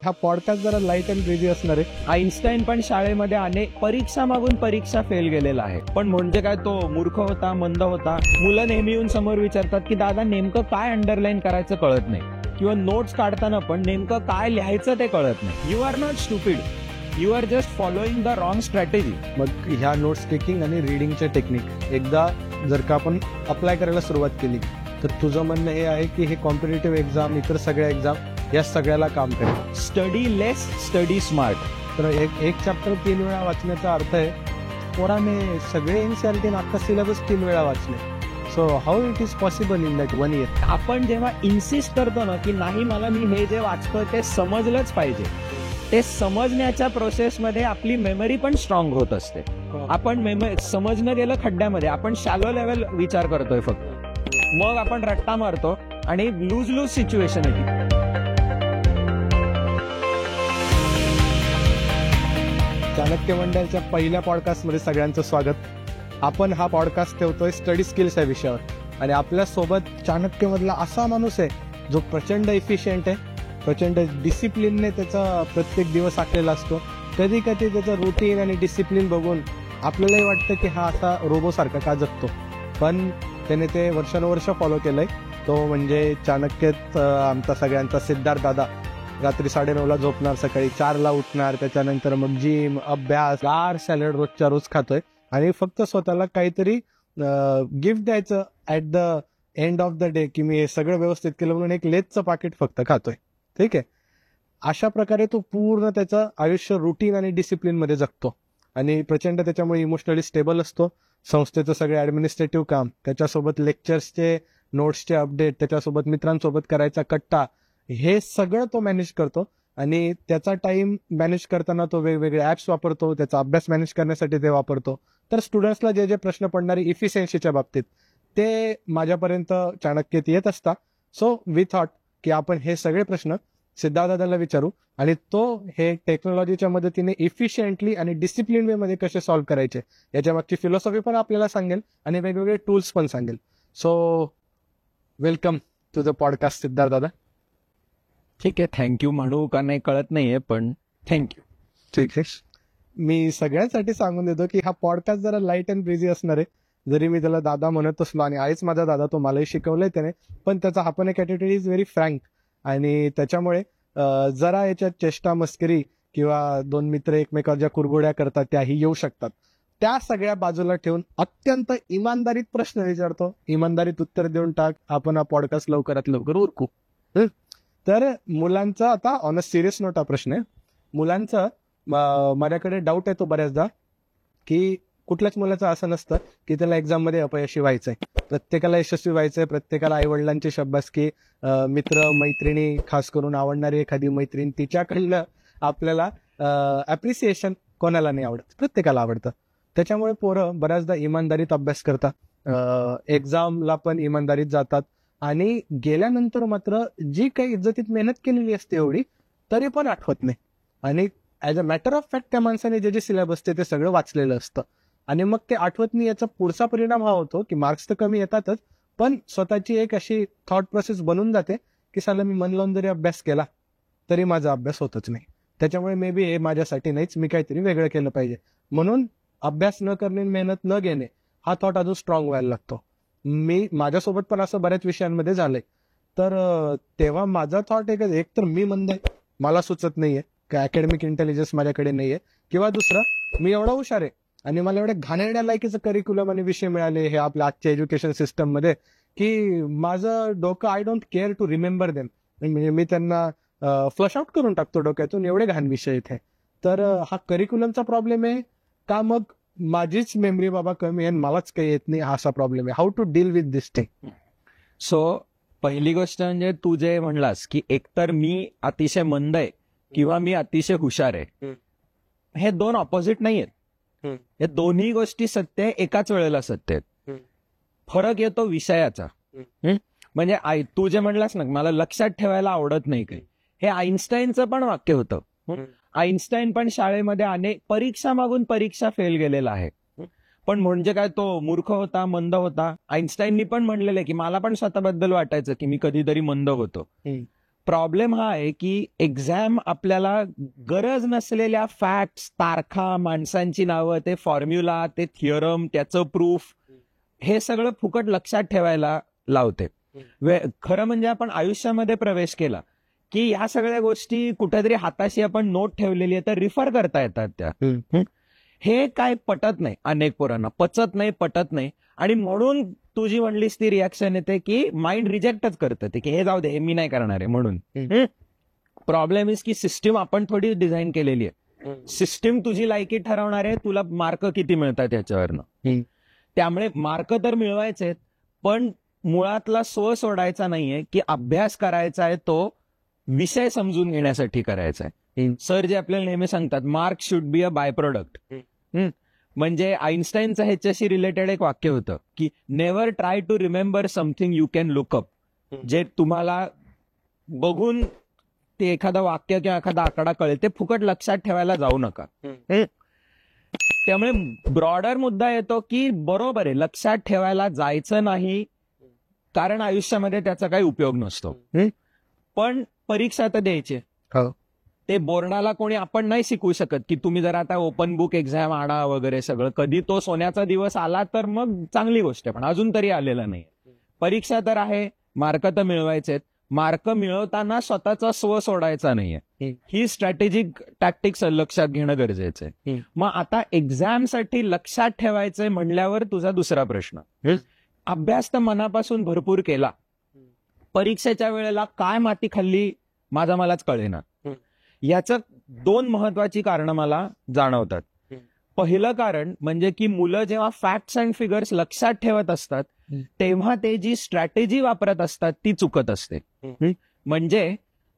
हा पॉडकास्ट जरा light and ब्रिझी असणार आहे. आईन्स्टाईन पण शाळेमध्ये अनेक परीक्षा मागून परीक्षा फेल गेलेला आहे. पण म्हणजे काय, तो मूर्ख होता, मंद होता? मुलं नेहमी येऊन समोर विचारतात की दादा नेमकं काय अंडरलाईन करायचं कळत नाही, किंवा नोट्स काढताना पण नेमकं काय लिहायचं ते कळत नाही. You are not stupid, you are just following the wrong strategy. मग ह्या नोट्स टेकिंग आणि रिडिंगचे टेक्निक एकदा जर का आपण अप्लाय करायला सुरुवात केली तर तुझं म्हणणं हे आहे की हे कॉम्पिटेटिव्ह एक्झाम, इतर सगळ्या एक्झाम या सगळ्याला काम करेल. Study less, study smart. तर एक चॅप्टर 3 वेळा वाचण्याचा अर्थ आहे पोराने सगळे एनसीईआरटी अख्खा सिलेबस 3 वेळा वाचले. So how it is possible in that 1 year? आपण जेव्हा इन्सिस्ट करतो ना की नाही, मला मी हे जे वाचतोय ते समजलंच पाहिजे, ते समजण्याच्या प्रोसेसमध्ये आपली मेमरी पण स्ट्रॉंग होत असते. आपण समजणं गेलं खड्ड्यामध्ये, आपण शॅलो लेवल विचार करतोय फक्त, मग आपण रट्टा मारतो आणि लूज लूज सिच्युएशन येते. चाणक्य मंडळच्या पहिल्या पॉडकास्टमध्ये सगळ्यांचं स्वागत. आपण हा पॉडकास्ट ठेवतोय स्टडी स्किल्स या विषयावर, आणि आपल्यासोबत चाणक्यमधला असा माणूस आहे जो प्रचंड इफिशियंट आहे, प्रचंड डिसिप्लिनने त्याचा प्रत्येक दिवस आखलेला असतो. कधी कधी त्याचं रुटीन आणि डिसिप्लिन बघून आपल्यालाही वाटतं की हा असा रोबोसारखा का जगतो, पण त्याने ते वर्षानुवर्ष फॉलो केलंय. तो म्हणजे चाणक्यत आमचा सगळ्यांचा सिद्धार्थ दादा. रात्री 9:30 झोपणार, सकाळी 4 उठणार, त्याच्यानंतर मग जिम, अभ्यास, गार सॅलड रोजच्या रोज खातोय, आणि फक्त स्वतःला काहीतरी गिफ्ट द्यायचं at the end of the day की मी हे सगळं व्यवस्थित केलं म्हणून एक लेजचं पाकिट फक्त खातोय. ठीक आहे, अशा प्रकारे तो पूर्ण त्याचं आयुष्य रुटीन आणि डिसिप्लिन मध्ये जगतो, आणि प्रचंड त्याच्यामुळे इमोशनली स्टेबल असतो. संस्थेचं सगळे ऍडमिनिस्ट्रेटिव्ह काम, त्याच्यासोबत लेक्चर्सचे नोट्सचे अपडेट, त्याच्यासोबत मित्रांसोबत करायचा कट्टा, हे सगळं तो मॅनेज करतो. आणि त्याचा टाइम मॅनेज करताना तो वेगवेगळे ऍप्स वापरतो, त्याचा अभ्यास मॅनेज करण्यासाठी ते वापरतो. तर स्टुडंट्सला जे जे प्रश्न पडणारे इफिशियन्सीच्या बाबतीत ते माझ्यापर्यंत चाणक्यत येत असतात. सो वी थॉट की आपण हे सगळे प्रश्न सिद्धार्थदादाला विचारू, आणि तो हे टेक्नॉलॉजीच्या मदतीने इफिशियंटली आणि डिसिप्लिन वे मध्ये कसे सॉल्व्ह करायचे याच्या मागची फिलॉसॉफी पण आपल्याला सांगेल, आणि वेगवेगळे टूल्स पण सांगेल. So welcome to the podcast Siddharth दादा. ठीक आहे, थँक्यू म्हणू का नाही कळत नाहीये, पण थँक्यू. ठीक आहे, मी सगळ्यांसाठी सांगून देतो की हा पॉडकास्ट जरा लाईट अँड ब्रिझी असणार आहे. जरी मी त्याला दादा म्हणत असलो, आणि आहेच माझा दादा, तो मलाही शिकवलंय त्याने, पण त्याचा हा पण एक ॲटिट्यूड इज व्हेरी फ्रँक, आणि त्याच्यामुळे जरा याच्यात चेष्टा मस्करी किंवा 2 मित्र एकमेकावर ज्या कुरघोड्या करतात त्याही येऊ शकतात. त्या सगळ्या बाजूला ठेवून अत्यंत इमानदारीत प्रश्न विचारतो, इमानदारीत उत्तर देऊन टाक. आपण हा पॉडकास्ट लवकरात लवकर उरकू. तर मुलांचा, आता ऑन अ सिरियस नोट हा प्रश्न आहे मुलांचा. माझ्याकडे डाऊट येतो बऱ्याचदा की कुठल्याच मुलाचं असं नसतं की त्याला एक्झाम मध्ये अपयशी व्हायचंय. प्रत्येकाला यशस्वी व्हायचंय, प्रत्येकाला आई वडिलांची शाबासकी, मित्र मैत्रिणी, खास करून आवडणारी एखादी मैत्रीण, तिच्याकडलं आपल्याला अप्रिसिएशन कोणाला नाही आवडत, प्रत्येकाला आवडतं. त्याच्यामुळे पोरं बऱ्याचदा इमानदारीत अभ्यास करतात, एक्झामला पण इमानदारीत जातात, आणि गेल्यानंतर मात्र जी काही इज्जतीत मेहनत केलेली असते एवढी तरी पण आठवत नाही. आणि as a matter of fact त्या माणसाने जे जे सिलेबस ते सगळं वाचलेलं असतं, आणि मग ते आठवत नाही. याचा पुढचा परिणाम हा होतो की मार्क्स तर कमी येतातच, पण स्वतःची एक अशी थॉट प्रोसेस बनून जाते की साला मी मन लावून जरी अभ्यास केला तरी माझा अभ्यास होतच नाही. त्याच्यामुळे मे बी हे माझ्यासाठी नाहीच, मी काहीतरी वेगळं केलं पाहिजे. म्हणून अभ्यास न करणे, मेहनत न घेणे हा थॉट अजून स्ट्रॉंग व्हायला लागतो. माझ्यासोबत पण असं बऱ्याच विषयांमध्ये झालंय. तर तेव्हा माझा थॉट एक तर मी मंद आहे, मला सुचत नाहीये, का अकॅडमिक इंटेलिजन्स माझ्याकडे नाहीये, किंवा दुसरं मी एवढा हुशार आहे आणि मला एवढे घाणेरड्या लायकीचं करिक्युलम आणि विषय मिळाले हे आपल्या आजच्या एज्युकेशन सिस्टम मध्ये की माझं डोकं, I don't care to remember them, म्हणजे मी त्यांना फ्लश आउट करून टाकतो डोक्यातून, एवढे घाण विषय इथे. तर हा करिक्युलमचा प्रॉब्लेम आहे का, मग माझीच मेमरी बाबा कमी आहे, मलाच काही येत नाही, हा असा प्रॉब्लेम आहे. How to deal with this thing? So पहिली गोष्ट म्हणजे तू जे म्हणलास की एकतर मी अतिशय मंद आहे किंवा मी अतिशय हुशार आहे, हे 2 ऑपोजिट नाहीयेत. हे दोन्ही गोष्टी सत्य आहे, एकाच वेळेला सत्य आहेत. फरक येतो विषयाचा. म्हणजे तू जे म्हणलास ना मला लक्षात ठेवायला आवडत नाही काही, हे आईन्स्टाईनचं पण वाक्य होतं. आईन्स्टाईन पण शाळेमध्ये अनेक परीक्षा मागून परीक्षा फेल गेलेला आहे. पण म्हणजे काय, तो मूर्ख होता, मंद होता? आईन्स्टाईननी पण म्हणलेलं आहे की मला पण स्वतःबद्दल वाटायचं की मी कधीतरी मंद होतो, प्रॉब्लेम हा आहे की एक्झाम आपल्याला गरज नसलेल्या फॅक्ट्स, तारखा, माणसांची नावं, ते फॉर्म्युला, ते थिअरम, त्याचं प्रूफ, हे सगळं फुकट लक्षात ठेवायला लावते. खरं म्हणजे आपण आयुष्यामध्ये प्रवेश केला की ह्या सगळ्या गोष्टी कुठेतरी हाताशी आपण नोट ठेवलेली आहे तर रिफर करता येतात त्या. हे काय पटत नाही अनेक पोरांना, पचत नाही, पटत नाही. आणि म्हणून तू जी म्हणलीस ती रिॲक्शन येते की माइंड रिजेक्टच करतं ते, की हे जाऊ दे, हे मी नाही करणार आहे म्हणून. प्रॉब्लेम इज की सिस्टीम आपण थोडी डिझाईन केलेली आहे. सिस्टीम तुझी लायकी ठरवणार आहे, तुला मार्क किती मिळतात याच्यावरनं. त्यामुळे मार्क तर मिळवायचे, पण मुळातला स्व सोडायचा नाहीये की अभ्यास करायचा आहे तो विषय समजून घेण्यासाठी करायचा आहे. सर जे आपल्याला नेहमी सांगतात, mark should be a by product. म्हणजे आईन्स्टाईनचं ह्याच्याशी रिलेटेड एक वाक्य होतं की never try to remember something you can look up. जे तुम्हाला बघून ते एखादं वाक्य किंवा एखादा आकडा कळेल ते फुकट लक्षात ठेवायला जाऊ नका. त्यामुळे ब्रॉडर मुद्दा येतो की बरोबर आहे, लक्षात ठेवायला जायचं नाही, कारण आयुष्यामध्ये त्याचा काही उपयोग नसतो. पण परीक्षा तर द्यायची. ते बोर्डाला कोणी आपण नाही शिकवू शकत की तुम्ही जर आता ओपन बुक एक्झाम आणा वगैरे सगळं. कधी तो सोन्याचा दिवस आला तर मग चांगली गोष्ट आहे, पण अजून तरी आलेला नाही. परीक्षा तर आहे, मार्क तर मिळवायचेत. मार्क मिळवताना स्वतःचा स्व सोडायचा नाहीये. ही स्ट्रॅटेजिक टॅक्टिक्स लक्षात घेणं गरजेचं आहे. मग आता एक्झामसाठी लक्षात ठेवायचंय म्हणल्यावर तुझा दुसरा प्रश्न, अभ्यास तर मनापासून भरपूर केला, परीक्षेच्या वेळेला काय माती खाल्ली माझा मलाच कळेना. याचं दोन महत्वाची कारणं मला जाणवतात. पहिलं कारण म्हणजे की मुलं जेव्हा फॅक्ट्स अँड फिगर्स लक्षात ठेवत असतात तेव्हा ते जी स्ट्रॅटेजी वापरत असतात ती चुकत असते. म्हणजे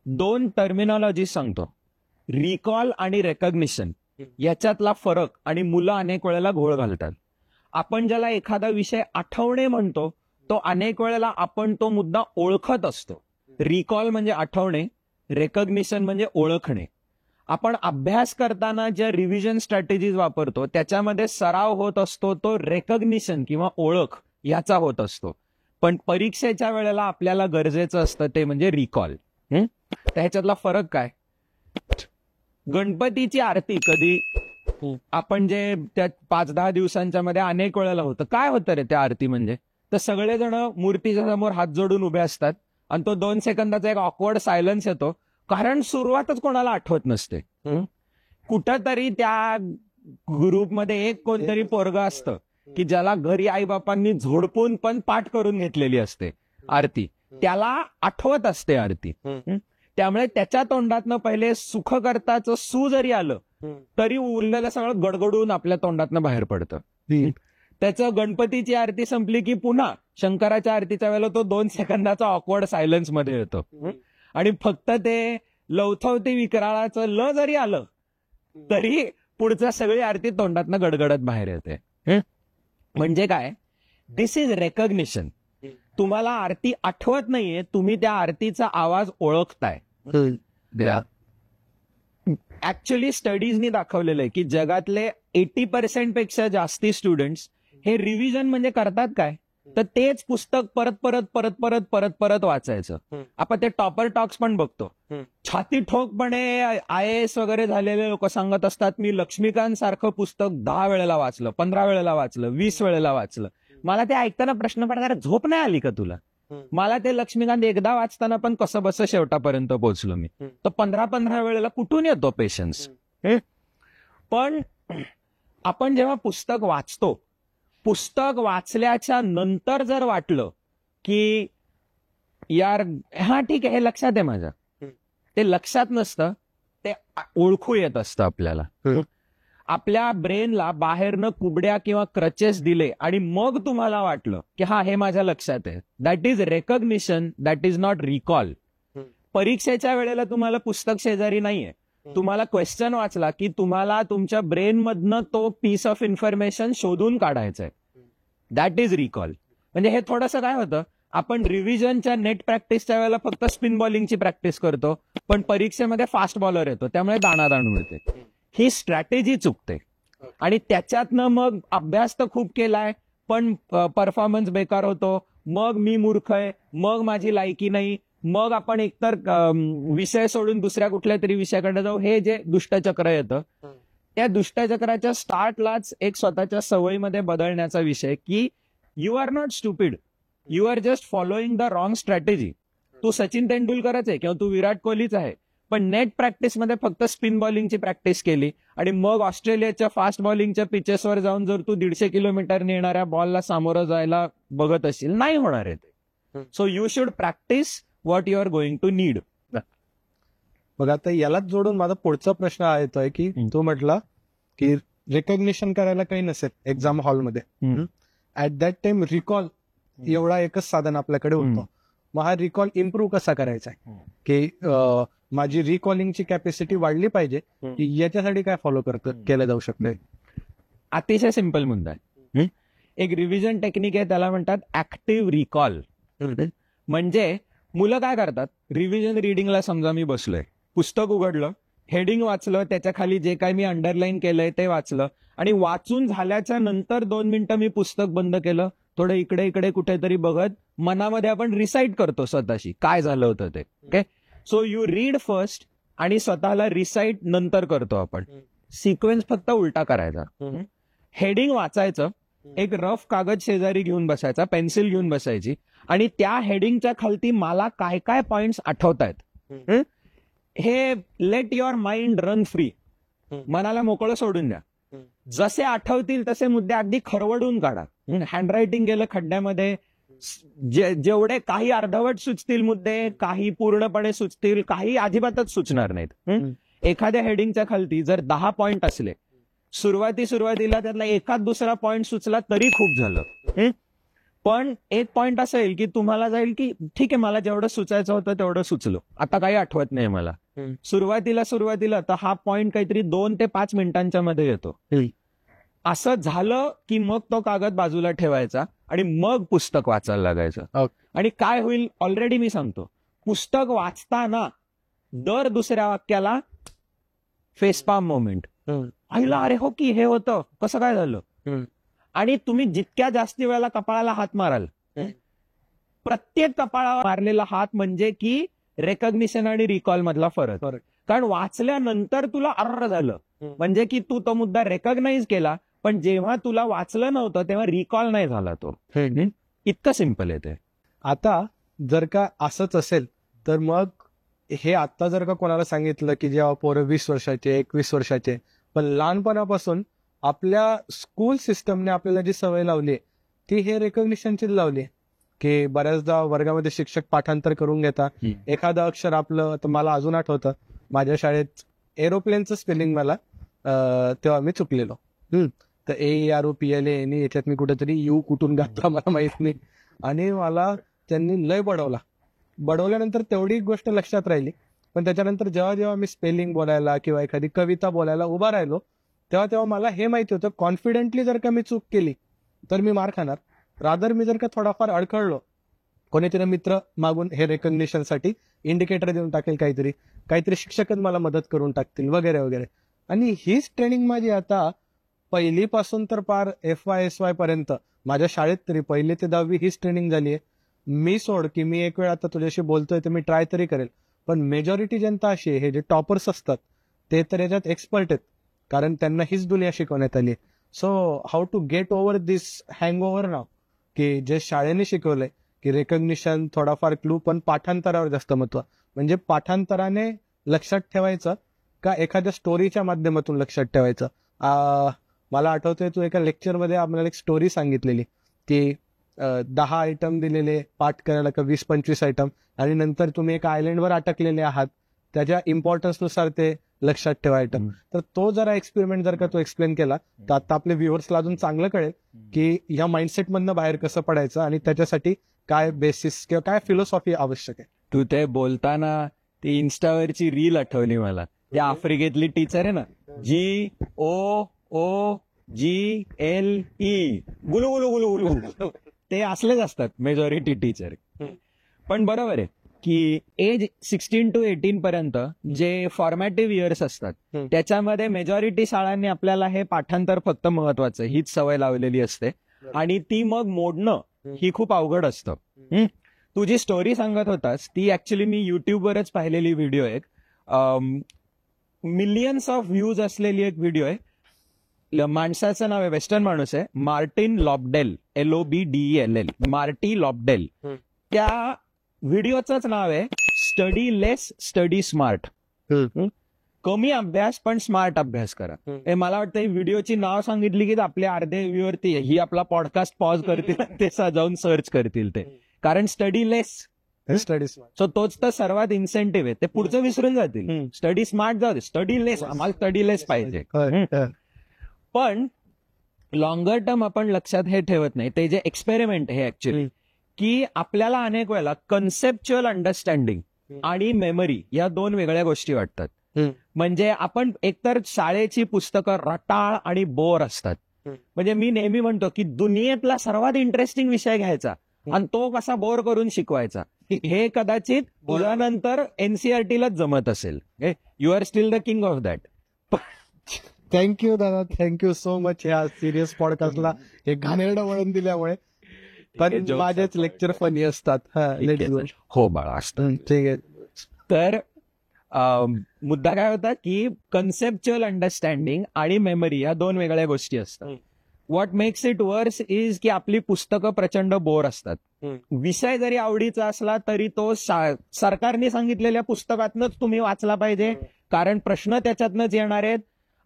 दोन टर्मिनॉलॉजी सांगतो, रिकॉल आणि रेकग्निशन याच्यातला फरक, आणि मुलं अनेक वेळेला घोळ घालतात. आपण ज्याला एखादा विषय आठवणे म्हणतो तो अनेक वेळेला आपण तो मुद्दा ओळखत असतो. रिकॉल म्हणजे आठवणे, रेकग्निशन म्हणजे ओळखणे. आपण अभ्यास करताना ज्या रिव्हिजन स्ट्रॅटेजीज वापरतो त्याच्यामध्ये सराव होत असतो तो रेकग्निशन किंवा ओळख याचा होत असतो. पण परीक्षेच्या वेळेला आपल्याला गरजेचं असतं ते म्हणजे रिकॉल. त्याच्यातला फरक काय? गणपतीची आरती कधी आपण जे त्या 5-10 दिवसांच्या मध्ये अनेक वेळेला होतं, काय होतं रे त्या आरती म्हणजे, तर सगळेजण मूर्तीच्या समोर हात जोडून उभे असतात आणि तो 2 सेकंदाचा एक ऑकवर्ड सायलन्स येतो, कारण सुरुवातच कोणाला आठवत नसते. कुठंतरी त्या ग्रुपमध्ये एक कोणतरी पोरगा असतं की ज्याला घरी आईबापांनी झोडपून पण पाठ करून घेतलेली असते आरती, त्याला आठवत असते आरती. त्यामुळे त्याच्या तोंडातनं पहिले सुखकर्ताचं सू जरी आलं तरी उरलेलं सगळं गडगडून आपल्या तोंडातनं बाहेर पडतं. त्याचं गणपतीची आरती संपली की पुन्हा शंकराच्या आरतीच्या वेळेला तो 2 सेकंदाचा ऑकवर्ड सायलन्स मध्ये येतो, आणि फक्त ते लवथवती विकराळाचं ल जरी आलं तरी पुढच्या सगळी आरती तोंडातनं गडगडत बाहेर येते. म्हणजे काय? दिस इज रेकग्निशन. तुम्हाला आरती आठवत नाहीये, तुम्ही त्या आरतीचा आवाज ओळखताय. ऍक्च्युली स्टडीजनी दाखवलेलं आहे की जगातले 80% पेक्षा जास्ती स्टुडंट्स हे रिव्हिजन म्हणजे करतात काय, तर तेच पुस्तक परत परत परत परत परत परत वाचायचं. आपण ते टॉपर टॉक्स पण बघतो, छाती ठोकपणे IAS वगैरे झालेले लोक सांगत असतात, मी लक्ष्मीकांत सारखं पुस्तक 10 वेळेला वाचलं, 15 वेळेला वाचलं, 20 वेळेला वाचलं. मला ते ऐकताना प्रश्न पडणार, झोप नाही आली का तुला? मला ते लक्ष्मीकांत एकदा वाचताना पण कसं बस शेवटापर्यंत पोहोचलो मी. तर 15 वेळेला कुठून येतो पेशन्स? पण आपण जेव्हा पुस्तक वाचतो, पुस्तक वाचल्याच्या नंतर जर वाटलं की यार हा ठीक आहे, हे लक्षात आहे माझ्या, ते लक्षात नसतं, ते ओळखू येत असतं आपल्याला. आपल्या ब्रेनला बाहेरनं कुबड्या किंवा क्रचेस दिले आणि मग तुम्हाला वाटलं की हा हे माझ्या लक्षात आहे, that is recognition, that is not recall. परीक्षेच्या वेळेला तुम्हाला पुस्तक शेजारी नाहीये, तुम्हाला क्वेश्चन वाचला की तुम्हाला तुमच्या ब्रेन मधनं तो पीस ऑफ इन्फॉर्मेशन शोधून काढायचा आहे, दॅट इज रिकॉल. म्हणजे हे थोडंसं काय होतं, आपण रिव्हिजनच्या नेट प्रॅक्टिसच्या वेळेला फक्त स्पिन बॉलिंगची प्रॅक्टिस करतो, पण परीक्षेमध्ये फास्ट बॉलर येतो त्यामुळे दाणादाण मिळते. ही स्ट्रॅटेजी चुकते आणि त्याच्यातनं मग अभ्यास तर खूप केलाय पण परफॉर्मन्स बेकार होतो, मग मी मूर्ख आहे, मग माझी लायकी नाही, मग आपण एकतर विषय सोडून दुसऱ्या कुठल्या तरी विषयाकडे जाऊ, हे जे दुष्टचक्र येतं त्या दुष्टचक्राच्या स्टार्टलाच एक स्वतःच्या सवयीमध्ये बदलण्याचा विषय की you are not stupid, you are just following the wrong strategy. तू सचिन तेंडुलकरच आहे किंवा तू विराट कोहलीच आहे, पण नेट प्रॅक्टिसमध्ये फक्त स्पिन बॉलिंगची प्रॅक्टिस केली आणि मग ऑस्ट्रेलियाच्या फास्ट बॉलिंगच्या पिचेसवर जाऊन जर तू 150 किलोमीटरने येणाऱ्या बॉलला सामोरं जायला बघत असशील, नाही होणार आहे ते. So you should practice what you are going to need. बघा आता यालाच जोडून माझा पुढचा प्रश्न हा येतोय की तू म्हटला की रेकॉग्निशन करायला काही नसेल एक्झाम हॉलमध्ये, ऍट दॅट टाइम रिकॉल एवढा एकच साधन आपल्याकडे होतं. मग हा रिकॉल इम्प्रूव्ह कसा करायचा आहे की माझी रिकॉलिंगची कॅपॅसिटी वाढली पाहिजे, की याच्यासाठी काय फॉलो केलं जाऊ शकतंय? अतिशय सिंपल मुद्दा आहे. एक रिव्हिजन टेक्निक आहे, त्याला म्हणतात ऍक्टिव्ह रिकॉल. म्हणजे मुलं काय करतात, रिव्हिजन रिडिंगला समजा मी बसलोय, पुस्तक उघडलं, हेडिंग वाचलं, त्याच्या खाली जे काही मी अंडरलाईन केलंय ते वाचलं आणि वाचून झाल्याच्या नंतर 2 मिनिटं मी पुस्तक बंद केलं, थोडं इकडे इकडे कुठेतरी बघत मनामध्ये आपण रिसाईट करतो स्वतःशी काय झालं होतं ते. Okay, so you read first आणि स्वतःला रिसाईट नंतर करतो आपण. सिक्वेन्स फक्त उलटा करायचा. हेडिंग वाचायचं, एक रफ कागद शेजारी घेऊन बसायचा, पेन्सिल घेऊन बसायची आणि त्या हेडिंगच्या खालती मला काय काय पॉइंट्स आठवत आहेत हे late your mind run free. मनाला मोकळं सोडून द्या. जसे आठवतील तसे मुद्दे अगदी खरवडून काढा. हँडरायटिंग गेलं खड्ड्यामध्ये, जेवढे काही अर्धवट सुचतील मुद्दे, काही पूर्णपणे सुचतील, काही अजिबातच सुचणार नाहीत. एखाद्या हेडिंगच्या खालती जर 10 पॉइंट असले, सुरुवातीला त्यातला एखाद दुसरा पॉइंट सुचला तरी खूप झालं. पण एक पॉइंट असं येईल की तुम्हाला जाईल की ठीक आहे, मला जेवढं सुचायचं होतं तेवढं सुचलो, आता काही आठवत नाही मला. सुरुवातीला तर हा पॉइंट काहीतरी 2 ते 5 मिनिटांच्या मध्ये येतो. असं झालं की मग तो कागद बाजूला ठेवायचा आणि मग पुस्तक वाचायला लागायचं. आणि काय होईल ऑलरेडी मी सांगतो, पुस्तक वाचताना दर दुसऱ्या वाक्याला फेसपाम मोमेंट, आईला अरे हो की हे होतं, कसं काय झालं. आणि तुम्ही जितक्या जास्ती वेळेला कपाळाला हात माराल, प्रत्येक कपाळावर मारलेला हात म्हणजे की रेकॉग्निशन आणि रिकॉल मधला फरक. कारण वाचल्यानंतर तुला अर्र झालं म्हणजे की तू तो मुद्दा रेकॉग्नाइज केला, पण जेव्हा तुला वाचलं नव्हतं तेव्हा रिकॉल नाही झाला तो. इतकं सिम्पल आहे ते. आता जर का असंच असेल तर मग हे आता जर का कोणाला सांगितलं की जेव्हा पोरं 20 वर्षाचे 21 वर्षाचे, पण लहानपणापासून आपल्या स्कूल सिस्टमने आपल्याला जी सवय लावली ती हे रेकॉग्निशनची लावली की बऱ्याचदा वर्गामध्ये शिक्षक पाठांतर करून घेतात. एखादं अक्षर आपलं, तर मला अजून आठवतं माझ्या शाळेत एरोप्लेनचं स्पेलिंग मला तेव्हा मी चुकलेलो. तर AEROPLA याच्यात मी कुठेतरी यू कुठून घातला मला माहित नाही, आणि मला त्यांनी लय बडवल्यानंतर तेवढी गोष्ट लक्षात राहिली. पण त्याच्यानंतर जेव्हा जेव्हा मी स्पेलिंग बोलायला किंवा एखादी कविता बोलायला उभा राहिलो तेव्हा मला हे माहिती होतं कॉन्फिडेंटली जर का मी चूक केली तर मी मार खाणार. रादर मी जर का थोडाफार अडखळलो, कोणीतरी मित्र मागून हे रेकॉग्निशनसाठी इंडिकेटर देऊन टाकेल, काहीतरी शिक्षकच मला मदत करून टाकतील वगैरे वगैरे. आणि हीच ट्रेनिंग माझी आता पहिलीपासून तर पार FY पर्यंत माझ्या शाळेत तरी 1ली ते 10वी हीच ट्रेनिंग झाली आहे. मी सोड की मी एक वेळ आता तुझ्याशी बोलतोय तर मी ट्राय तरी करेल, पण मेजॉरिटी जनता अशी आहे, हे जे टॉपर्स असतात ते तर याच्यात एक्सपर्ट आहेत, कारण त्यांना हीच दुनिया शिकवण्यात आली. So how to get over this hangover now, की जे शाळेने शिकवलंय की रेकॉग्निशन थोडाफार क्लू, पण पाठांतरावर जास्त महत्व. म्हणजे पाठांतराने लक्षात ठेवायचं का एखाद्या स्टोरीच्या माध्यमातून लक्षात ठेवायचं. मला आठवतंय तू एका लेक्चरमध्ये आपल्याला एक स्टोरी सांगितलेली की 10 आयटम दिलेले पाठ करायला का 20-25 आयटम, आणि नंतर तुम्ही एका आयलंडवर अटकलेले आहात, त्याच्या इम्पॉर्टन्सनुसार ते लक्षात ठेवा आयटम. तर तो जरा एक्सपेरिमेंट जर का तो एक्सप्लेन केला तर आता आपल्या व्ह्युअर्सला अजून चांगलं कळेल की या माइंडसेट मधनं बाहेर कसं पडायचं आणि त्याच्यासाठी काय बेसिस किंवा काय फिलॉसॉफी आवश्यक आहे. तू ते बोलताना ती इन्स्टावरची रील आठवली मला. त्या आफ्रिकेतली टीचर आहे ना, GOOGLE गुलू गुलू गुलू गुलू, ते असलेच असतात मेजॉरिटी टीचर. पण बरोबर आहे की एज 16 to 18 पर्यंत जे फॉर्मॅटिव्ह इयर्स असतात त्याच्यामध्ये मेजॉरिटी शाळांनी आपल्याला हे पाठांतर फक्त महत्वाचं हीच सवय लावलेली असते, आणि ती मग मोडणं ही खूप अवघड असतं. तू जी स्टोरी सांगत होतास ती ऍक्च्युली मी युट्यूबवरच पाहिलेली व्हिडिओ आहे. मिलियन्स ऑफ व्ह्यूज असलेली एक व्हिडिओ आहे. माणसाचं नाव आहे, वेस्टर्न माणूस आहे, मार्टिन लॉबडेल, LOBDELL, मार्टी लॉबडेल. त्या व्हिडिओचंच नाव आहे स्टडी लेस स्टडी स्मार्ट. कमी अभ्यास पण स्मार्ट अभ्यास करा. हे मला वाटतं ही व्हिडिओची नाव सांगितली की आपल्या अर्ध्या व्ह्यूवरती ही आपला पॉडकास्ट पॉज करतील, ते जाऊन सर्च करतील ते. कारण study less study smart. So तोच तर सर्वात इन्सेंटिव्ह आहे. ते पुढचं विसरून जातील. स्टडी स्मार्ट जाऊ दे, स्टडी लेस, आम्हाला स्टडी लेस पाहिजे. पण लॉंगर टर्म आपण लक्षात हे ठेवत नाही. ते जे एक्सपेरिमेंट आहे ऍक्च्युली की आपल्याला अनेक वेळेला कन्सेप्च्युअल अंडरस्टँडिंग आणि मेमरी या दोन वेगळ्या गोष्टी वाटतात. म्हणजे आपण एकतर शाळेची पुस्तकं रटाळ आणि बोर असतात. म्हणजे मी नेहमी म्हणतो की दुनियेतला सर्वात इंटरेस्टिंग विषय घ्यायचा आणि तो कसा बोर करून शिकवायचा, हे कदाचित बोलानंतर NCERT-लाच जमत असेल. You are still the king of that. Thank you दादा, थँक्यू सो मच या सिरियस पॉडकास्टला हे घाणेरडं वळण दिल्यामुळे. पण माझेच लेक्चर फनी असतात. हो बाळा असतं. ठीक आहे. तर मुद्दा काय होता की कन्सेप्च्युअल अंडरस्टँडिंग आणि मेमरी या दोन वेगळ्या गोष्टी असतात. What makes it worse is की आपली पुस्तकं प्रचंड बोर असतात. विषय जरी आवडीचा असला तरी तो सरकारने सांगितलेल्या पुस्तकातनच तुम्ही वाचला पाहिजे, कारण प्रश्न त्याच्यातनच येणार आहेत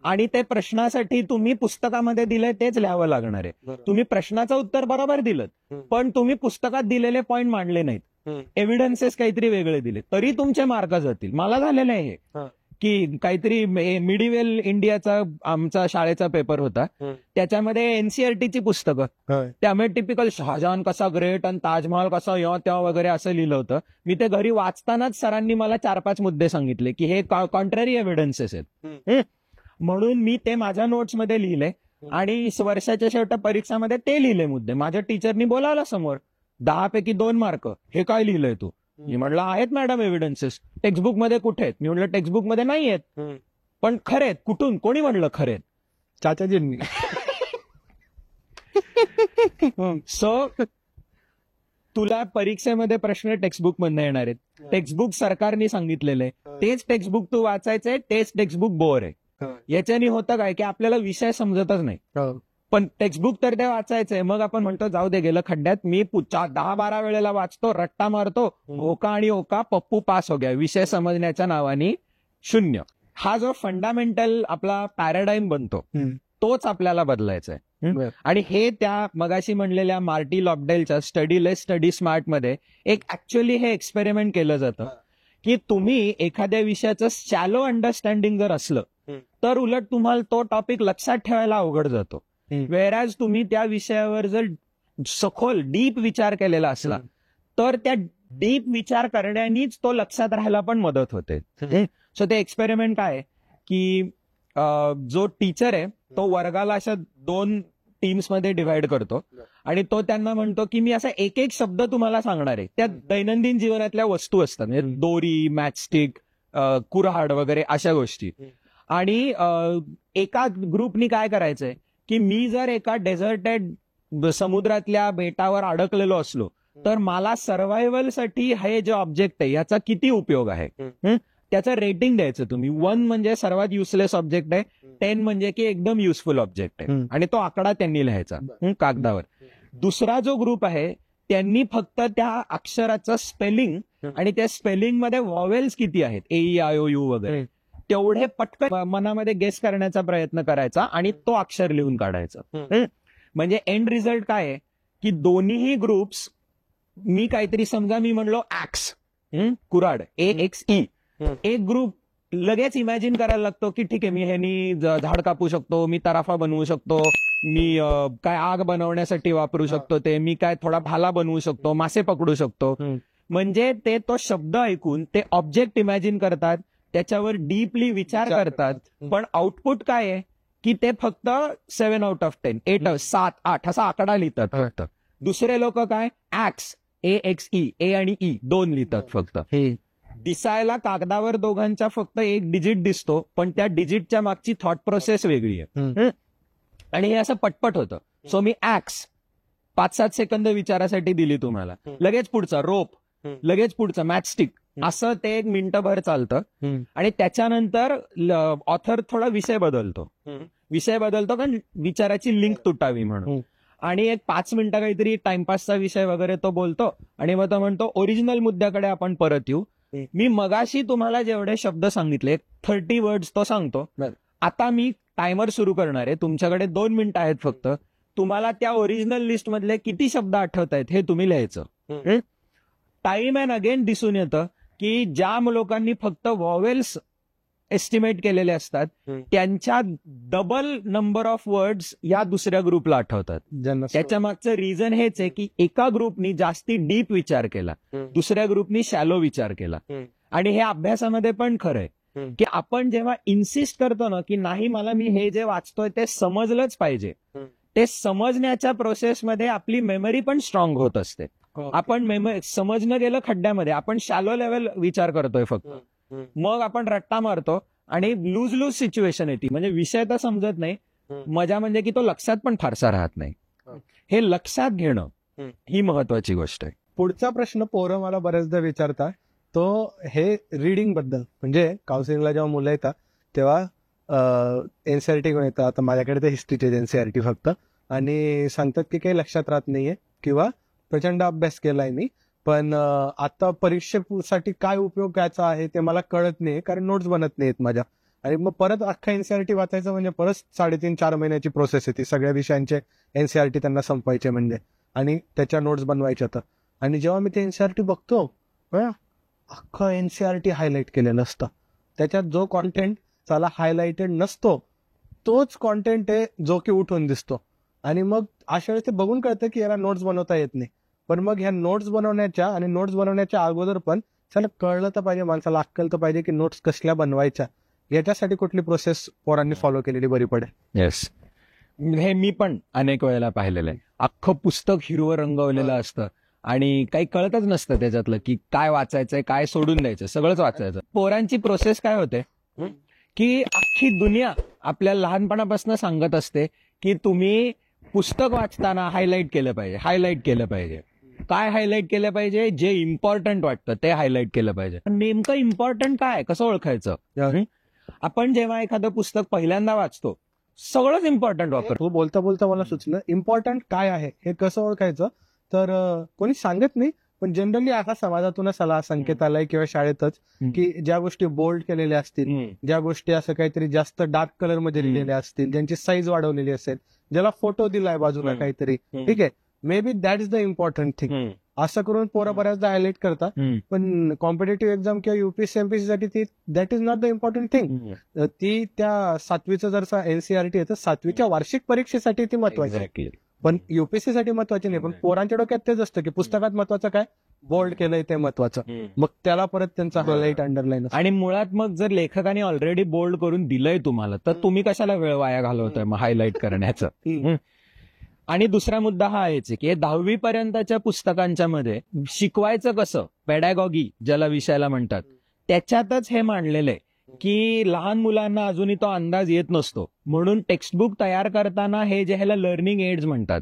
आणि ते प्रश्नासाठी तुम्ही पुस्तकामध्ये दिले तेच लिहावं लागणार आहे. तुम्ही प्रश्नाचं उत्तर बरोबर दिलं पण तुम्ही पुस्तकात दिलेले पॉईंट मांडले नाहीत, एव्हिडन्सेस काहीतरी वेगळे दिले, तरी तुमचे मार्क जातील. मला झालेलं आहे हे की काहीतरी मिडिवेल इंडियाचा आमचा शाळेचा पेपर होता, त्याच्यामध्ये NCERT-ची पुस्तकं, त्यामुळे टिपिकल शहाजहान कसा ग्रेट आणि ताजमहाल कसा या त्या वगैरे असं लिहिलं होतं. मी ते घरी वाचतानाच सरांनी मला 4-5 मुद्दे सांगितले की हे कॉन्ट्ररी एव्हिडन्सेस आहेत. म्हणून मी ते माझ्या नोट्समध्ये लिहिले आणि वर्षाच्या शेवटी परीक्षामध्ये ते लिहिले मुद्दे. माझ्या टीचरनी बोलावलं समोर, 10 पैकी 2 मार्क, हे काय लिहिलंय तू? मी म्हटलं आहेत मॅडम एव्हिडन्सेस. टेक्स्टबुक मध्ये कुठे आहेत? मी म्हटलं टेक्स्टबुक मध्ये नाही आहेत. पण खरे आहेत. कुठून? कोणी म्हणलं खरे आहेत? चाचाजींनी. सो तुला परीक्षेमध्ये प्रश्न टेक्स्टबुक मधनं येणार आहेत. टेक्स्टबुक सरकारने सांगितलेलं आहे, तेच टेक्स्टबुक तू वाचायचंय, तेच टेक्स्टबुक बोर आहे. याच्याने होतं काय की आपल्याला विषय समजतच नाही, पण टेक्स्टबुक तर ते वाचायचंय. मग आपण म्हणतो जाऊ दे गेलं खड्ड्यात, मी 10-12 वेळेला वाचतो, रट्टा मारतो, ओका आणि ओका, पप्पू पास हो गया, विषय समजण्याच्या नावाने 0. हा जो फंडामेंटल आपला पॅराडाईम बनतो तोच आपल्याला बदलायचा आहे. आणि हे त्या मगाशी म्हणलेल्या Marty लॉबडेलच्या study less study smart मध्ये एक ऍक्च्युअली हे एक्सपेरिमेंट केलं जातं की तुम्ही एखाद्या विषयाचं शॅलो अंडरस्टँडिंग जर असलं तर उलट तुम्हाला तो टॉपिक लक्षात ठेवायला अवघड जातो. वेअरॅज तुम्ही त्या विषयावर जर सखोल डीप विचार केलेला असला तर त्या डीप विचार करण्यानीच तो लक्षात राहायला पण मदत होते. सो ते एक्सपेरिमेंट काय की जो टीचर आहे तो वर्गाला अशा 2 टीम्समध्ये डिव्हाइड करतो आणि तो त्यांना म्हणतो की मी असा एक शब्द तुम्हाला सांगणार आहे, त्या दैनंदिन जीवनातल्या वस्तू असतात, म्हणजे दोरी, मॅचस्टिक, कुऱ्हाड वगैरे अशा गोष्टी. आणि एका ग्रुपनी काय करायचंय की मी जर एका डेझर्टेड समुद्रातल्या बेटावर अडकलेलो असलो तर मला सर्व्हायव्हलसाठी हे जे ऑब्जेक्ट आहे याचा किती उपयोग आहे, त्याचं रेटिंग द्यायचं तुम्ही. 1 म्हणजे सर्वात युजलेस ऑब्जेक्ट आहे, 10 म्हणजे की एकदम युजफुल ऑब्जेक्ट आहे, आणि तो आकडा त्यांनी लिहायचा कागदावर. दुसरा जो ग्रुप आहे त्यांनी फक्त त्या अक्षराचं स्पेलिंग आणि त्या स्पेलिंग मध्ये व्हॉवेल्स किती आहेत, AEIOU वगैरे, तेवढे पटकन मनामध्ये गेस करण्याचा प्रयत्न करायचा आणि तो अक्षर लिहून काढायचा. म्हणजे एंड रिझल्ट काय आहे की दोन्हीही ग्रुप्स, मी काहीतरी समजा मी म्हणलो ऍक्स, कुऱ्हाड, AXE, एक ग्रुप लगेच इमॅजिन करायला लागतो की ठीक आहे मी ह्यानी झाड कापू शकतो, मी तराफा बनवू शकतो, मी काय आग बनवण्यासाठी वापरू शकतो, ते मी काय थोडा भाला बनवू शकतो, मासे पकडू शकतो. म्हणजे ते तो शब्द ऐकून ते ऑब्जेक्ट इमॅजिन करतात, त्याच्यावर डीपली विचार करतात, पण आउटपुट काय आहे की ते फक्त 7 out of 10, 8, 7, 8 असा आकडा लिहितात फक्त. दुसरे लोक काय ऍक्स, AXE, A आणि E 2 लिहितात फक्त. दिसायला कागदावर दोघांचा फक्त एक डिजिट दिसतो, पण त्या डिजिटच्या मागची थॉट प्रोसेस वेगळी आहे. आणि हे असं पटपट होतं. सो मी ऍक्स 5-7 सेकंद विचारासाठी दिली तुम्हाला, लगेच पुढचा रोप, लगेच पुढचं मॅचस्टिक असं ते 1 मिनिटभर चालतं आणि त्याच्यानंतर ऑथर थोडा विषय बदलतो कारण विचाराची लिंक तुटावी म्हणून आणि एक 5 मिनिटं काहीतरी टाइमपासचा विषय वगैरे तो बोलतो आणि मग तो म्हणतो ओरिजिनल मुद्द्याकडे आपण परत येऊ. मी मगाशी तुम्हाला जेवढे शब्द सांगितले 30 वर्ड्स तो सांगतो. आता मी टायमर सुरू करणार आहे. तुमच्याकडे 2 मिनिटं आहेत फक्त. तुम्हाला त्या ओरिजिनल लिस्ट मधले किती शब्द आठवत आहेत हे तुम्ही लिहायचं. टाइम अँड अगेन दिसून येतं की ज्या लोकांनी फक्त व्हॉवेल्स एस्टिमेट केलेले असतात त्यांच्या डबल नंबर ऑफ वर्ड्स या दुसऱ्या ग्रुपला आठवतात. त्याच्या मागचं रिझन हेच आहे की एका ग्रुपनी जास्ती डीप विचार केला, दुसऱ्या ग्रुपनी शॅलो विचार केला. आणि हे अभ्यासामध्ये पण खरंय की आपण जेव्हा इन्सिस्ट करतो ना की नाही मला मी हे जे वाचतोय ते समजलंच पाहिजे, ते समजण्याच्या प्रोसेसमध्ये आपली मेमरी पण स्ट्रॉंग होत असते. आपण समजणं गेलं खड्ड्यामध्ये, आपण शॅलो लेवल विचार करतोय फक्त, मग आपण रट्टा मारतो आणि लूज लूज सिच्युएशन येते. म्हणजे विषय तर समजत नाही, मजा म्हणजे की तो लक्षात पण फारसा राहत नाही. हे लक्षात घेणं ही महत्वाची गोष्ट आहे. पुढचा प्रश्न पोरं मला बऱ्याचदा विचारतात तो हे रिडिंग बद्दल. म्हणजे काउन्सिलिंगला जेव्हा मुलं येतात तेव्हा एनसीआरटी घेऊन येतात. आता माझ्याकडे तर हिस्ट्रीचे एनसीआरटी फक्त, आणि सांगतात की काही लक्षात राहत नाहीये किंवा प्रचंड अभ्यास केलाय मी पण आता परीक्षेसाठी काय उपयोग याचा आहे ते मला कळत नाही कारण नोट्स बनत नाहीत माझ्या. आणि मग परत अख्खा एनसीआरटी वाचायचं म्हणजे परत 3.5-4 महिन्याची प्रोसेस येते. सगळ्या विषयांचे एनसीआरटी त्यांना संपायचे म्हणजे, आणि त्याच्या नोट्स बनवायच्या तर. आणि जेव्हा मी ते एनसीआरटी बघतो अख्खं एनसीआरटी हायलाइट केलेलं असतं. त्याच्यात जो कॉन्टेंट त्याला हायलाइटेड नसतो तोच कॉन्टेंट आहे जो की उठून दिसतो. आणि मग अशा वेळेस ते बघून कळतं की याला नोट्स बनवता येत नाही. पण मग ह्या नोट्स बनवण्याच्या अगोदर पण त्याला कळलं तर पाहिजे, माणसाला अक्कल तर पाहिजे की नोट्स कसल्या बनवायच्या. याच्यासाठी कुठली प्रोसेस पोरांनी फॉलो केलेली बरी पडेल. येस, हे मी पण अनेक वेळेला पाहिलेलं आहे. अख्खं पुस्तक हिरवं रंगवलेलं असतं आणि काही कळतच नसतं त्याच्यातलं की काय वाचायचंय काय सोडून द्यायचं, सगळंच वाचायचं. पोरांची प्रोसेस काय होते की अख्खी दुनिया आपल्याला लहानपणापासून सांगत असते की तुम्ही पुस्तक वाचताना हायलाइट केलं पाहिजे. काय हायलाइट केलं पाहिजे? जे इम्पॉर्टंट वाटतं ते हायलाइट केलं पाहिजे. नेमकं इम्पॉर्टंट काय, कसं ओळखायचं? आपण जेव्हा एखादं पुस्तक पहिल्यांदा वाचतो सगळंच इम्पॉर्टंट वापरतो. बोलता बोलता मला सुचलं इम्पॉर्टंट काय आहे हे कसं ओळखायचं. तर कोणी सांगत नाही पण जनरली असा समाजातूनच आला, संकेत आलाय किंवा शाळेतच, की ज्या गोष्टी बोल्ड केलेल्या असतील, ज्या गोष्टी असं काहीतरी जास्त डार्क कलर मध्ये लिहिलेल्या असतील, ज्यांची साईज वाढवलेली असेल, ज्याला फोटो दिलाय बाजूला काहीतरी, ठीक आहे, may be that is the important thing. असं करून पोरं बऱ्याचदा हायलाइट करतात. पण कॉम्पिटेटिव्ह एक्झाम किंवा युपीएससी एमपीएससी साठी ती that is not the important thing. ती त्या 7वीचं जर एनसीआरटी आहे तर 7वीच्या वार्षिक परीक्षेसाठी ती महत्वाची आहे, पण युपीएससी साठी महत्वाची नाही. पण पोरांच्या डोक्यात तेच असतं की पुस्तकात महत्वाचं काय, बोल्ड केलंय ते महत्वाचं. मग त्याला परत त्यांचा हायलाइट अंडरलाईन. आणि मुळात मग जर लेखकाने ऑलरेडी बोल्ड करून दिलंय तुम्हाला तर तुम्ही कशाला वेळ वाया घालवताय मग हायलाइट करण्याचं. आणि दुसरा मुद्दा हा आहेच की 10वी पर्यंतच्या पुस्तकांच्या मध्ये शिकवायचं कसं, पेडॅगॉगी ज्याला विषयाला म्हणतात, त्याच्यातच हे मांडलेलं आहे की लहान मुलांना अजूनही तो अंदाज येत नसतो. म्हणून टेक्स्टबुक तयार करताना हे जे ह्याला लर्निंग एड्स म्हणतात,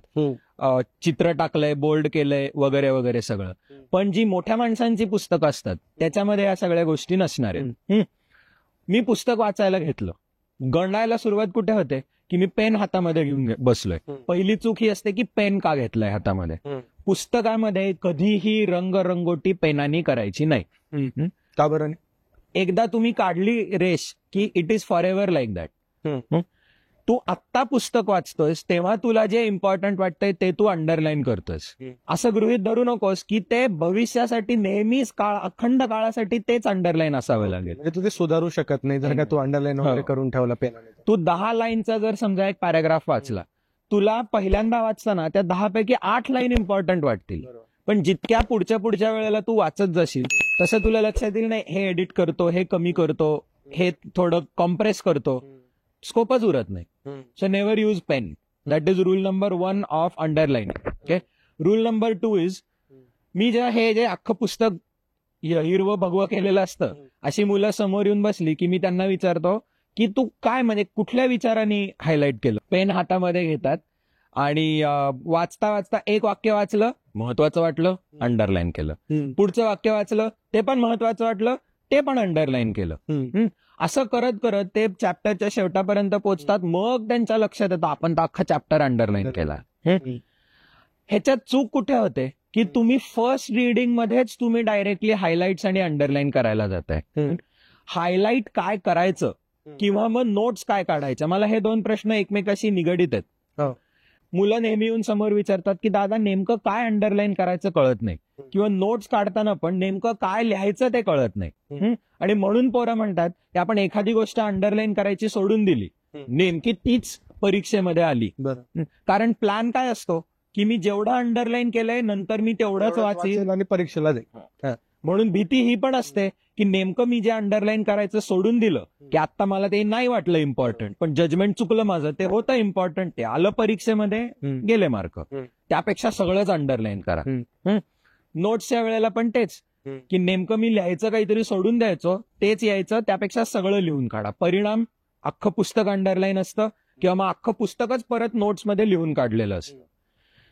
चित्र टाकलंय, बोल्ड केलंय वगैरे वगैरे सगळं. पण जी मोठ्या माणसांची पुस्तकं असतात त्याच्यामध्ये या सगळ्या गोष्टी नसणार आहेत. मी पुस्तक वाचायला घेतलं, गणायला सुरुवात कुठे होते की मी पेन हातामध्ये घेऊन बसलोय. पहिली चूक ही असते की पेन का घेतलाय हातामध्ये. पुस्तकामध्ये कधीही रंगरंगोटी पेनानी करायची नाही. का बरं? एकदा तुम्ही काढली रेष की it is forever like that. तू आत्ता पुस्तक वाचतोयस तेव्हा तुला जे इम्पॉर्टंट वाटतंय ते तू अंडरलाईन करतोयस. असं गृहीत धरू नकोस की ते भविष्यासाठी नेहमीच अखंड काळासाठी तेच अंडरलाईन असावं लागेल. म्हणजे तू ते सुधारू शकत नाही जर का तू अंडरलाईन वगैरे करून ठेवला पेनाने. तू 10 लाईनचा जर समजा एक पॅराग्राफ वाचला, तुला पहिल्यांदा वाचताना त्या 10 पैकी 8 लाईन इम्पॉर्टंट वाटतील. पण जितक्या पुढच्या वेळेला तू वाचत जाशील तसं तुला लक्षात येईल नाही हे एडिट करतो, हे कमी करतो, हे थोडं कॉम्प्रेस करतो, स्कोपच उरत नाही. So never use pen. That is rule number 1 of underline. Okay. Rule number 2 is, मी जेव्हा हे जे अख्खं पुस्तक हिरवं भगवं केलेलं असतं अशी मुलं समोर येऊन बसली की मी त्यांना विचारतो की तू काय म्हणजे कुठल्या विचारांनी हायलाइट केलं. पेन हातामध्ये घेतात आणि वाचता वाचता एक वाक्य वाचलं महत्वाचं वाटलं, अंडरलाईन केलं. पुढचं वाक्य वाचलं, ते पण महत्वाचं वाटलं, ते पण अंडरलाईन केलं. असं करत करत ते चॅप्टरच्या शेवटापर्यंत पोहोचतात. मग त्यांच्या लक्षात येतं आपण तर अख्खा चॅप्टर अंडरलाईन केला. ह्याच्यात चूक कुठे होते की तुम्ही फर्स्ट रिडिंग मध्येच तुम्ही डायरेक्टली हायलाइट्स आणि अंडरलाईन करायला जाताय. हायलाइट काय करायचं किंवा मग नोट्स काय काढायच्या, मला हे दोन प्रश्न एकमेकाशी निगडीत आहेत. मुलं नेहमी येऊन समोर विचारतात की दादा नेमकं काय अंडरलाईन करायचं कळत नाही, किंवा नोट्स काढताना पण नेमकं काय लिहायचं ते कळत नाही. आणि म्हणून पोरं म्हणतात की आपण एखादी गोष्ट अंडरलाईन करायची सोडून दिली, नेमकी तीच परीक्षेमध्ये आली. कारण प्लॅन काय असतो की मी जेवढं अंडरलाईन केलंय नंतर मी तेवढंच वाचेल आणि परीक्षेला जाईल. म्हणून भीती ही पण असते की नेमकं मी जे अंडरलाईन करायचं सोडून दिलं की आता मला ते नाही वाटलं इम्पॉर्टंट, पण जजमेंट चुकलं माझं, ते होतं इम्पॉर्टंट, ते आलं परीक्षेमध्ये, गेले मार्क. त्यापेक्षा सगळंच अंडरलाईन करा. नोट्सच्या वेळेला पण तेच की नेमकं मी लिहायचं काहीतरी सोडून द्यायचो, तेच यायचं, त्यापेक्षा सगळं लिहून काढा. परिणाम अख्खं पुस्तक अंडरलाईन असतं किंवा मग अख्खं पुस्तकच परत नोट्समध्ये लिहून काढलेलं असतं.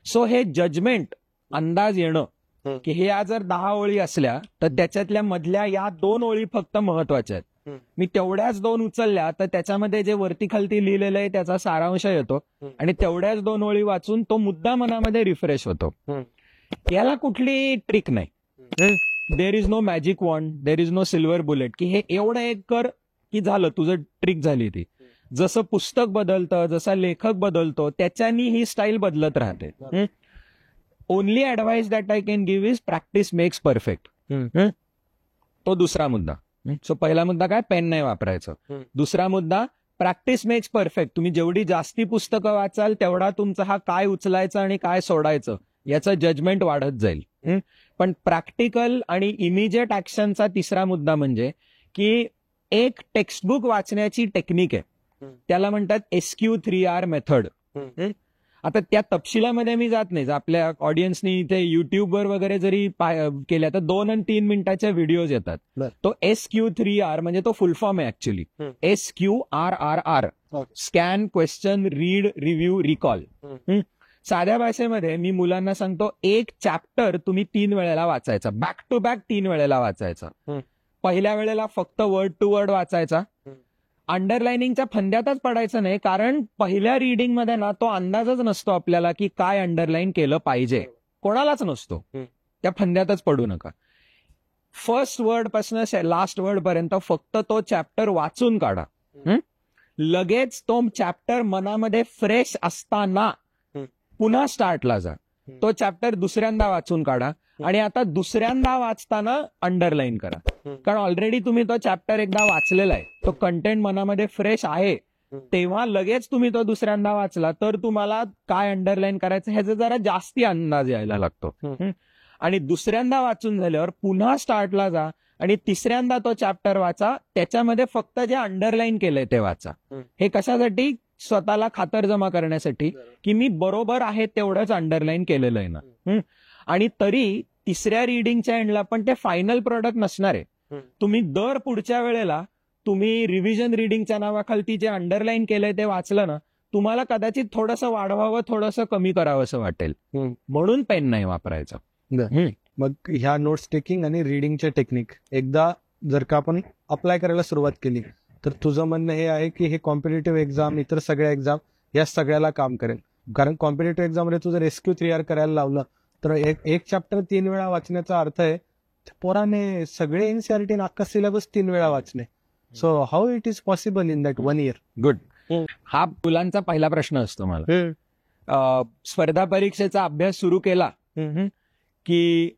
सो हे जजमेंट, अंदाज येणं की हे या जर 10 ओळी असल्या तर त्याच्यातल्या मधल्या या 2 ओळी फक्त महत्वाच्या आहेत, मी तेवढ्याच 2 उचलल्या तर त्याच्यामध्ये जे वरती खालती लिहिलेलं आहे त्याचा सारांश येतो आणि तेवढ्याच 2 ओळी वाचून तो मुद्दा मनामध्ये रिफ्रेश होतो. याला कुठली ट्रिक नाही. There is no magic wand, there is no silver bullet की हे एवढं एक कर की झालं तुझं, ट्रिक झाली ती. जसं पुस्तक बदलतं, जसा लेखक बदलतो, त्याच्यानी ही स्टाईल बदलत राहते. Only advice that I can give is practice makes perfect. तो दुसरा मुद्दा. सो पहिला मुद्दा काय, पेन नाही वापरायचं. दुसरा मुद्दा, प्रॅक्टिस मेक्स परफेक्ट. तुम्ही जेवढी जास्ती पुस्तकं वाचाल तेवढा तुमचा हा काय उचलायचं आणि काय सोडायचं याचं जजमेंट वाढत जाईल. पण प्रॅक्टिकल आणि इमिजिएट ऍक्शनचा तिसरा मुद्दा म्हणजे की एक टेक्स्टबुक वाचण्याची टेक्निक आहे, त्याला म्हणतात SQ3R मेथड. आता त्या तपशिलामध्ये मी जात नाही. आपल्या ऑडियन्सनी इथे युट्यूबवर वगैरे जरी केल्या तर 2 आणि 3 मिनिटाच्या व्हिडिओज येतात. तो SQ3R म्हणजे तो फुल फॉर्म आहे actually. SQRRR, scan, question, read, review, recall. साध्या भाषेमध्ये मी मुलांना सांगतो, एक चॅप्टर तुम्ही 3 वेळेला वाचायचा, बॅक टू बॅक 3 वेळेला वाचायचा. पहिल्या वेळेला फक्त वर्ड टू वर्ड वाचायचा, अंडरलाइनिंगच्या फंद्यातच पडायचं नाही, कारण पहिल्या रिडिंग मध्ये ना तो अंदाजच नसतो आपल्याला की काय अंडरलाईन केलं पाहिजे, कोणालाच नसतो. त्या फंद्यातच पडू नका. फर्स्ट वर्ड पासून लास्ट वर्ड पर्यंत फक्त तो चॅप्टर वाचून काढा. लगेच तो चॅप्टर मनामध्ये फ्रेश असताना पुन्हा स्टार्टला जा. तो चॅप्टर दुसऱ्यांदा वाचून काढा आणि आता दुसऱ्यांदा वाचताना अंडरलाईन करा, कारण ऑलरेडी तुम्ही तो चॅप्टर एकदा वाचलेला आहे, तो कंटेंट मनामध्ये फ्रेश आहे. तेव्हा लगेच तुम्ही तो दुसऱ्यांदा वाचला तर तुम्हाला काय अंडरलाईन करायचं ह्याचा जरा जास्ती अंदाज यायला लागतो. आणि दुसऱ्यांदा वाचून झाल्यावर पुन्हा स्टार्टला जा आणि तिसऱ्यांदा तो चॅप्टर वाचा, त्याच्यामध्ये फक्त जे अंडरलाईन केलंय ते वाचा. हे कशासाठी, स्वतःला खातरजमा करण्यासाठी की मी बरोबर आहे तेवढंच अंडरलाईन केलेलं आहे ना. आणि तरी तिसऱ्या रिडिंगच्या एंडला पण ते फायनल प्रोडक्ट नसणार आहे. तुम्ही दर पुढच्या वेळेला तुम्ही रिव्हिजन रिडिंगच्या नावाखाली जे अंडरलाईन केलंय ते वाचलं ना, तुम्हाला कदाचित थोडंसं वाढवावं, थोडंसं कमी करावं असं वाटेल. म्हणून पेन नाही वापरायचं. मग ह्या नोट्स टेकिंग आणि रिडिंगच्या टेक्निक एकदा जर का आपण अप्लाय करायला सुरुवात केली तर तुझं म्हणणं हे आहे की हे कॉम्पिटेटिव्ह एक्झाम, इतर सगळ्या एक्झाम या सगळ्याला काम करेल. कारण कॉम्पिटेटिव्ह एक्झाम मध्ये तू जर SQ3R करायला लावलं तर एक चॅप्टर 3 वेळा वाचण्याचा अर्थ आहे पोराने सगळे NCERT अख्खा सिलेबस 3 वेळा वाचणे. So how it is possible in that 1 year? Good. हा मुलांचा पहिला प्रश्न असतो मला. स्पर्धा परीक्षेचा अभ्यास सुरू केला की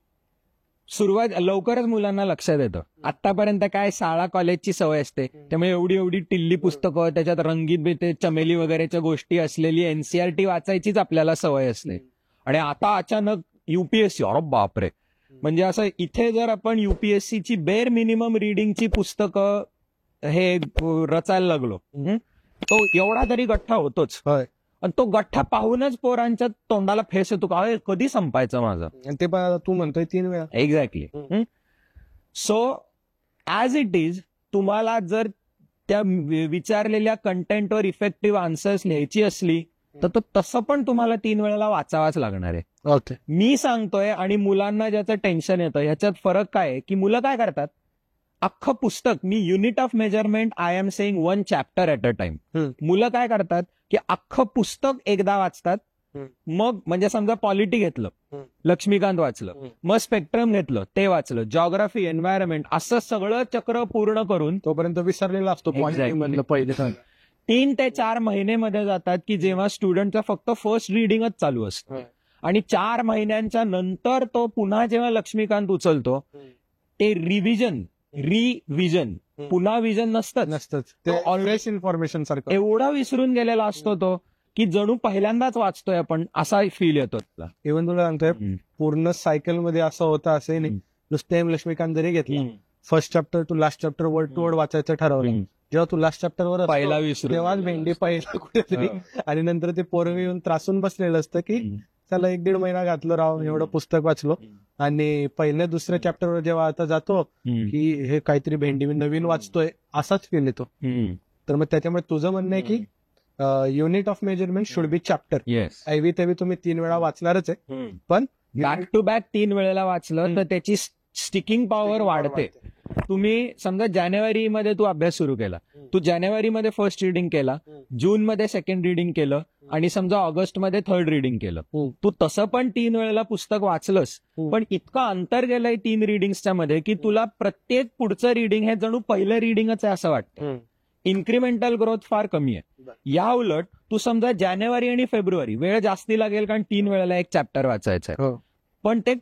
सुरुवात लवकरच मुलांना लक्षात येतं. आतापर्यंत काय शाळा कॉलेजची सवय असते, त्यामुळे एवढी एवढी टिल्ली पुस्तकं, त्याच्यात रंगीत चमेली वगैरेच्या गोष्टी असलेली NCERT वाचायचीच आपल्याला सवय असते. आणि आता अचानक UPSC, अरे बापरे, म्हणजे असं इथे जर आपण UPSCची बेअर मिनिमम रिडिंगची पुस्तकं हे रचायला लागलो तो एवढा तरी गठ्ठा होतोच. आणि तो गठ्ठा पाहूनच पोरांच्या तोंडाला फेस येतो, का कधी संपायचं माझं. आणि ते पण तू म्हणतोय 3 वेळा. Exactly. So as it is तुम्हाला जर त्या विचारलेल्या कंटेंटवर इफेक्टिव्ह आन्सर्स लिहायची असली तर तो तसं पण तुम्हाला 3 वेळेला वाचावाच लागणार आहे. ओके. मी सांगतोय आणि मुलांना ज्याचं टेन्शन येतं ह्याच्यात फरक काय आहे की मुलं काय करतात, अख्खं पुस्तक, मी unit of measurement I am saying 1 chapter at a time. मुलं काय करतात की अख्खं पुस्तक एकदा वाचतात, मग म्हणजे समजा पॉलिटी घेतलं, लक्ष्मीकांत वाचलं, मग स्पेक्ट्रम घेतलं, ते वाचलं, जॉग्राफी, एन्व्हायरमेंट, असं सगळं चक्र पूर्ण करून तोपर्यंत विसरलेला असतो Exactly. मधलं पहिले. 3 ते 4 महिने मध्ये जातात की जेव्हा स्टुडंटचा फक्त फर्स्ट रिडिंगच चालू असतं आणि 4 महिन्यांच्या नंतर तो पुन्हा जेव्हा लक्ष्मीकांत उचलतो, ते रिव्हिजन पुन्हा विजन नसतंच. ते ऑलवेज इन्फॉर्मेशन सारखं एवढा विसरून गेलेला असतो तो की जणू पहिल्यांदाच वाचतोय आपण, असा फील येतो त्याला. इव्हन तुला सांगतोय पूर्ण सायकल मध्ये असं होतं असे नाही. नुसते लक्ष्मीकांत जरी घेतला, first chapter to last chapter word to word वाचायचं ठरवलं, जेव्हा तू लास्ट चॅप्टर वर पहिला विसरून तेव्हा भेंडी पाहिजे कुठेतरी, आणि नंतर ते पोरग येऊन त्रासून बसलेलं असतं की त्याला 1-1.5 महिना घातलं राव, एवढं पुस्तक वाचलो, आणि पहिल्या दुसऱ्या चॅप्टरवर जेव्हा आता जातो की हे काहीतरी भेंडी मी नवीन वाचतोय असाच फील येतो. तर मग त्याच्यामुळे तुझं म्हणणं आहे की unit of measurement should be chapter. ऐवी तेवी तुम्ही 3 वेळा वाचणारच आहे, पण बॅक टू बॅक 3 वेळेला वाचलं तर त्याची स्टिकिंग पॉवर वाढते. तुम्ही समजा जानेवारीमध्ये तू अभ्यास सुरू केला, तू जानेवारीमध्ये फर्स्ट रिडिंग केला, जूनमध्ये सेकंड रिडिंग केलं, आणि समजा ऑगस्टमध्ये थर्ड रिडिंग केलं, तू तसं पण 3 वेळेला पुस्तक वाचलंस, पण इतकं अंतर गेलंय 3 रिडिंग्सच्या मध्ये की तुला प्रत्येक पुढचं रिडिंग हे जणू पहिलं रिडिंगच आहे असं वाटतं. इन्क्रिमेंटल ग्रोथ फार कमी आहे. या उलट तू समजा जानेवारी आणि फेब्रुवारी वेळ जास्ती लागेल कारण 3 वेळेला एक चॅप्टर वाचायचं आहे, पण ते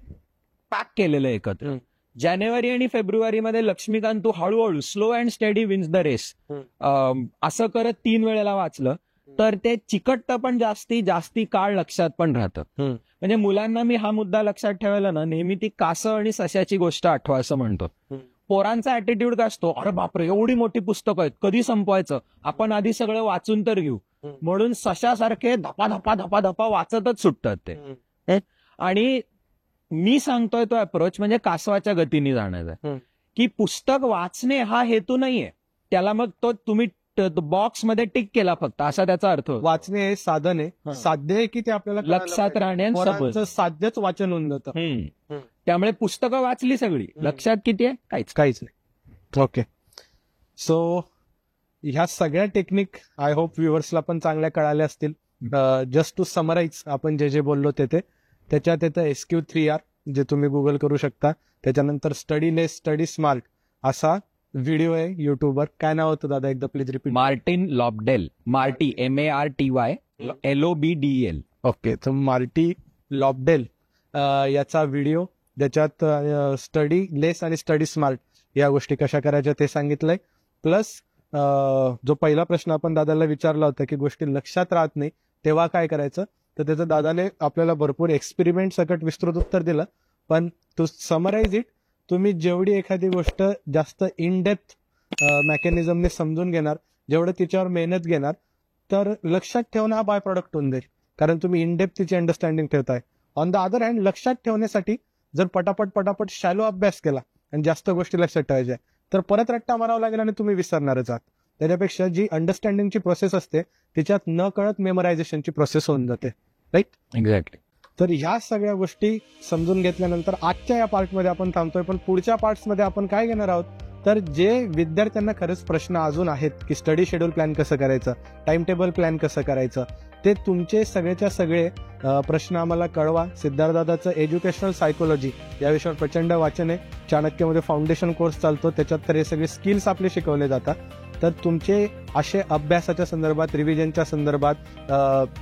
पॅक केलेलं एकत्र. जानेवारी आणि फेब्रुवारीमध्ये लक्ष्मीकांत तू हळूहळू slow and steady wins the race असं करत 3 वेळेला वाचलं तर ते चिकटतं पण जास्ती काळ लक्षात पण राहतं. म्हणजे मुलांना मी हा मुद्दा लक्षात ठेवायला ना नेहमी ती कासव आणि सश्याची गोष्ट आठवा असं म्हणतो. पोरांचा ऍटिट्यूड काय असतो, अरे बापरे एवढी मोठी पुस्तकं आहेत, कधी संपवायचं, आपण आधी सगळं वाचून तर घेऊ, म्हणून सशासारखे धपा वाचतच सुटतात ते. आणि मी सांगतोय तो अप्रोच म्हणजे कासवाच्या गतीने जाण्याचा, की पुस्तक वाचणे हा हेतू नाहीये त्याला, मग तो तुम्ही बॉक्स मध्ये टिक केला फक्त असा त्याचा अर्थ. वाचणे हे साधन आहे, साध्य आहे की ते आपल्याला लक्षात राहणे साध्यच वाचन होऊन जातं. त्यामुळे पुस्तकं वाचली सगळी, लक्षात किती आहे काहीच नाही. ओके, सो ह्या सगळ्या टेक्निक आय होप व्ह्युअर्सला पण चांगल्या कळाल्या असतील. जस्ट टू समराईज आपण जे बोललो त्याच्यात येतं SQ3R जे तुम्ही गुगल करू शकता. त्याच्यानंतर स्टडी लेस स्टडी स्मार्ट असा व्हिडिओ आहे युट्यूबवर. काय नाव होतं दादा, एकदा please repeat. Martin Lobdell, Marty MARTY LOBDEL. Okay, तर मार्टी लॉबडेल याचा व्हिडिओ, ज्याच्यात स्टडी लेस आणि स्टडी स्मार्ट या गोष्टी कशा करायच्या ते सांगितलंय. प्लस जो पहिला प्रश्न आपण दादाला विचारला होता की गोष्टी लक्षात राहत नाही तेव्हा काय करायचं, तर त्याचं दादाने आपल्याला भरपूर एक्सपेरिमेंट सकट विस्तृत उत्तर दिलं. पण टू समराईज इट, तुम्ही जेवढी एखादी गोष्ट जास्त इन डेप्थ मेकॅनिझमने समजून घेणार, जेवढं तिच्यावर मेहनत घेणार, तर लक्षात ठेवणं हा बाय प्रॉडक्ट होऊन जाईल, कारण तुम्ही इन डेप्थ तिची अंडरस्टँडिंग ठेवताय. ऑन द अदर हँड, लक्षात ठेवण्यासाठी जर पटापट शॅलो अभ्यास केला आणि जास्त गोष्टी लक्षात ठेवायच्या तर परत रट्टा मारावा लागेल आणि तुम्ही विसरणारच आहात. त्याच्यापेक्षा जी अंडरस्टँडिंगची प्रोसेस असते त्याच्यात न कळत मेमोरायझेशनची प्रोसेस होऊन जाते. Right, exactly. तर ह्या सगळ्या गोष्टी समजून घेतल्यानंतर आजच्या या पार्टमध्ये आपण थांबतोय. पण पुढच्या पार्ट्समध्ये आपण काय घेणार आहोत, तर जे विद्यार्थ्यांना खरंच प्रश्न अजून आहेत की स्टडी शेड्यूल प्लॅन कसं करायचं, टाइम टेबल प्लॅन कसं करायचं, ते तुमचे सगळेच्या सगळे प्रश्न आम्हाला कळवा. सिद्धार्थदादाचं एज्युकेशनल सायकोलॉजी या विषयावर प्रचंड वाचन आहे. चाणक्यमध्ये फाउंडेशन कोर्स चालतो, त्याच्यात तर हे सगळे स्किल्स आपले शिकवले जातात. तर तुमचे असे अभ्यासाच्या संदर्भात, रिव्हिजनच्या संदर्भात,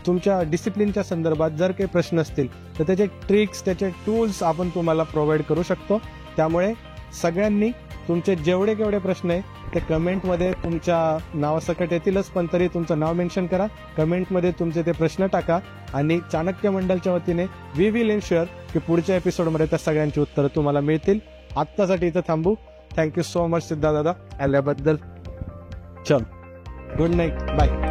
तुमच्या डिसिप्लिनच्या संदर्भात जर काही प्रश्न असतील तर त्याचे ट्रिक्स, त्याचे टूल्स आपण तुम्हाला प्रोव्हाइड करू शकतो. त्यामुळे सगळ्यांनी तुमचे जेवढे केवढे प्रश्न आहे ते कमेंटमध्ये तुमच्या नावासकट येतीलच, पण तरी तुमचं नाव मेन्शन करा, कमेंटमध्ये तुमचे ते प्रश्न टाका आणि चाणक्य मंडलच्या वतीने वी विल इन्श्युअर की पुढच्या एपिसोडमध्ये त्या सगळ्यांची उत्तरं तुम्हाला मिळतील. आत्तासाठी इथं थांबू. थँक्यू सो मच सिद्धार्थ दादा आल्याबद्दल. चल, गुड नाईट, बाय.